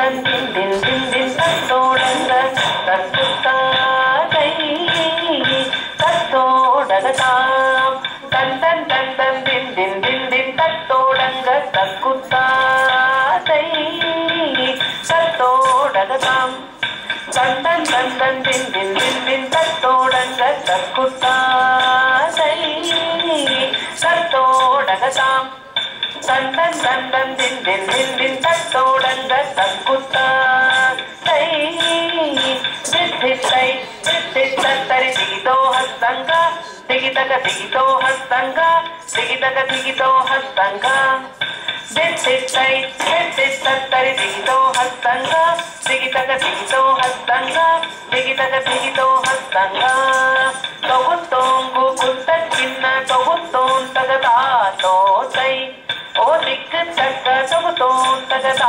தன் தின் தின் தின் தின் தத்தோடங்க தத்துத்தாதை தத்தோடகதாம் தன் தன் தன் தன் தின் தின் தின் தின் தத்தோடங்க தக்குத்தாதை தத்தோடகதாம் தன் தன் தன் தன் தின் தின் தின் தின் தத்தோடங்க தக்குத்தாதை தத்தோடகதாம் தன் தன் தன் தன் தின் தின் தின் தின் தத்தோடங்க தக்குத்தாதை தித்தித்தை தித்தித்தரி திகிதோ ஹஸ்தங்க திகிதக திகிதோ ஹஸ்தங்க திகிதக திகிதோ ஹஸ்தங்க தித்தித்தை தித்தித்தரி திகிதோ ஹஸ்தங்க திகிதக திகிதೋ ಹಸ್ತಂಗ ದಿಗಿದಗ ದಿಗಿದೋ ಹಸ್ತಂಗ ತೊಗುತ್ತೋಂಗು ಕುತ್ತಕ್ಕಿನ್ನ ತೊಗುತ್ತೋಂತಗದಾತೋತೈ ಓ ದಿಕ್ಕು ತಕ್ಕ ತೊಗುತ್ತೋಂತಗದಾತೋತೈ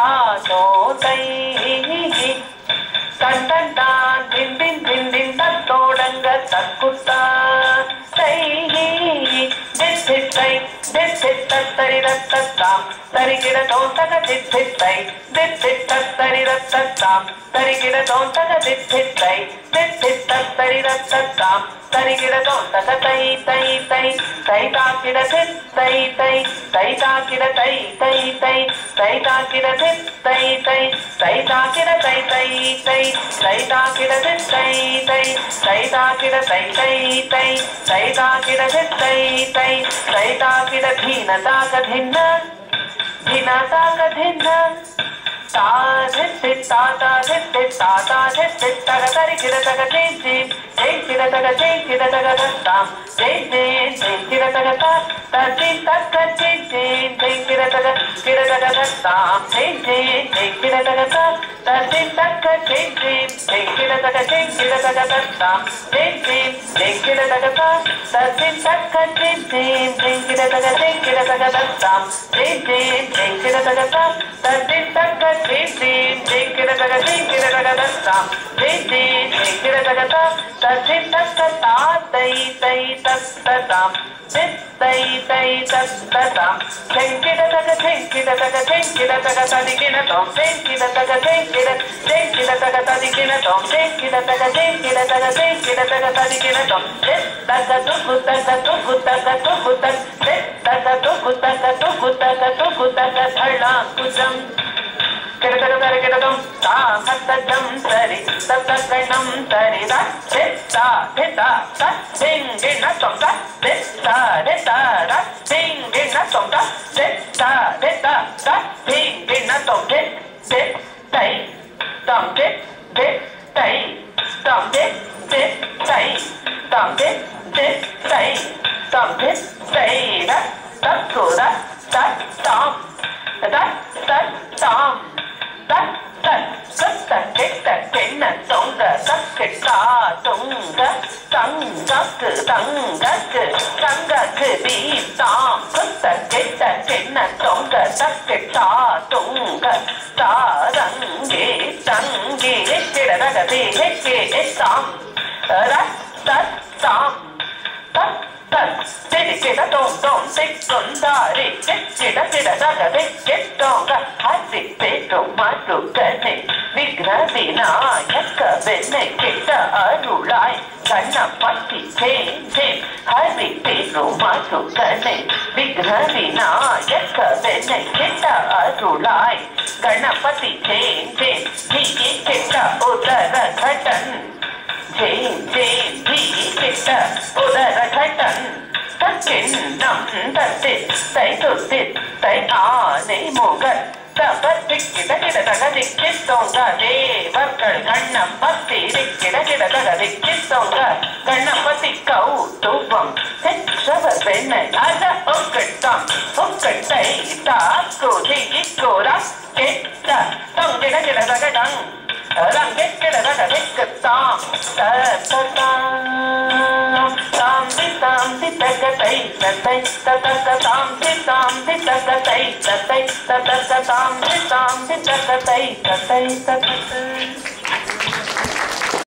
ತಂಟಂಟಾನ್ ದಿನ್ ದಿನ್ ದಿನ್ ದಿನ್ ತತ್ತೋಡಂಗ ತಕ್ಕುತ್ತಾ ತೈ ದಿತ್ತಿತ್ತೈ ದಿತ್ತಿತ್ತರಿ ರತ್ತತ್ತಾಂ ತರಿಗಿಡ ತೋಂತಗ ದಿತ್ತಿತ್ತೈ ದಿತ್ತಿತ್ತರಿ ರತ್ತತ್ತಾಂ ತರಿಗಿಡ ತೋಂತಗ ದಿತ್ತಿತ್ತೈ ದಿತ್ತಿತ್ತರಿ ರತ್ತತ್ತಾಂ ತರಿಗಿಡ ತೋಂತಗ ತೈ ತೈ ತೈ ತೈ ತಾಕಿಡ ದಿತ್ ತೈ ತೈ ತೈ ತಾಕಿಡ ತೈ ತೈ ತೈ ತೈ ತಾಕಿಡ ದಿತ್ ತೈ ತೈ ತೈ ತಾಕಿಡ ತೈ ತೈ ತೈ ತೈ ತಾಕಿಡ ದಿತ್ ತೈ ತೈ ತೈ ತಾಕಿಡ ತೈ ತೈ ತೈ ತೈ ತಾಕಿಡ ದಿತ್ ತೈ ತೈ ತೈ ತಾಕಿಡ ಧೀನ ತಾಕ ಧಿನ್ನ ಧಿನ ತಾಕ ಧಿನ್ನ ತಾ ಧಿತ್ತಿ ತಾತಾ ಧಿತ್ತಿ ತಾತಾ ಧಿತ್ತಿ ತಗ ತರಿ ಗಿಡ ತಗ ಜೈ ಜೈ ಜೈ ಗಿಡ ತಗ ಜೈ ಗಿಡ ತಗ ದತ್ತಾಂ ಜೈ ಜೈ ಜೈ ಗಿಡ ತಗ ತಜ್ಜಿ ತಕ್ಕ ಜೈ ಜೈ ಜೈ ಗಿಡ ತಗ ದತ್ತಾಂ ಜೈ ಜೈ ಜೈ ಗಿಡ ತಗ ತಜ್ಜಿ ತಕ್ಕ ಜೈ ಜೈ ಜೈ ಗಿಡ ತಗ ದತ್ತಾಂ ಜೈ ಜೈ ಜೈ ಗಿಡ ತಗ ತಜ್ಜಿ ತಕ್ಕ ಜೈ ಜೈ ಜೈ ಗಿಡ ತಗ ದತ್ತಾಂ ಜೈ ಜೈ ಜೈ ಗಿಡ ತಗ ತಜ್ಜಿ ತಕ್ಕ ಜೈ ಜೈ ಜೈ ಗಿಡ ತಗ ದತ್ತಾಂ ಜೈ ಜೈ ಜೈ ಗಿಡ ತಗ ತಜ್ಜಿ ತಕ್ಕ ತಾ ತೈ ತೈ ತತ್ತತಾಂ ತೈ ತೈ ತತ್ತತಾಂ ಝಂಕಿಡ ತಗ ಝಂಕಿಡ ತಗ ಝಂಕಿಡ ತಗ ತದಿಗಿಡ ತೋಂ ಝಂಕಿಡ ತಗ ಝಂಕಿಡ ತಗ ತದಿಗಿಡ ತೋಂ ಝಂಕಿಡ ತಗ ಝಂಕಿಡ ತಗ ಝಂಕಿಡ ತಗ ತದಿಗಿಡ ತೋಂ ತಗ ತುಗು ತಗ ತುಗು ತಗ ತುಗು ತಗ ತುಗು ತಗ ತುಗು ತಗ ತುಗು ತಗ ಧಳ ಕುಜಂ ಕೆಡತಗ ತರಗಿಡದಂ ತಾ ಹತ್ತಜಂ ಸರಿ ತತ್ತಗಣಂ ತರಿ ದ ತಾ ಧಿತ ತ ಧಿಂಗಿಣ ತೊಂ ತ ತಾ ಧಿತ ರ ಧಿಂಗಿಣ ತೊಂ ತ ತಾ ಧಿತ ತ ಧಿಂಗಿಣ ತೊಂ ತೆ ತೈ ತೊಂ ತೆ ತೈ ತೊಂ ತೆ ತೈ ತೊಂ ತೆ ತೈ ತೊಂ ತೆ ತೈ ರ ತಕ್ಕು ರ ತ ತಾಂ ತ ತಾಂ கெட்ட கெண்ண தொங்க தக்கெட்டா தொங்க தங்கக்கு தங்கக்கு தங்கக்கு தீத்தாம் குத்த கெட்ட கெண்ண தொங்க தக்கெட்டா தொங்க தாரங்கே தங்கே கிடரகதே ஹெக்கேட்டாம் ரத்தாம் திட தோம் தோம் திக்கொண்டாரி கிட கிடரகதே கெட்டோங்க ஹரி பேட்டோ மாட்டுகனே விக்ர விநாயக வெண்ணை கிட்ட அருளாய் கண்ணப்பட்டி ஜே ஹரி பேட்டோ மாட்டுகனே விக்ர விநாயக வெண்ணை கிட்ட அருளாய் கணபதி ஜே ஜி கிட்ட உதர கடன் ஜே ஜி கிட்ட உதர கடன் தக்கிண்ணம் தத்தி தை துத்தி தை ஆனை முகர் தபத்திக்கிட கிடதக திக்கித்தோங்க தேவர்கள் கண்ணப்பத்தி திக்கிட திக்கித்தோங்க கண்ணப்பத்தி கௌதுவம் பெற்றவர் பெண்ணை அத ஒக்கட்டாம் ஒக்கட்டை தாக்கு திக்கிக்கோரா கெட்ட தொங்கிட கிடதகடங் ரங்கெக்கிடதக திக்குத்தாம் தத்ததாம் தாம் தித்தக தை தத்தை தத்தக தாம் தித்தக தை தத்தை தத்தக தாம் தித்தக தை தத்தை தத்தை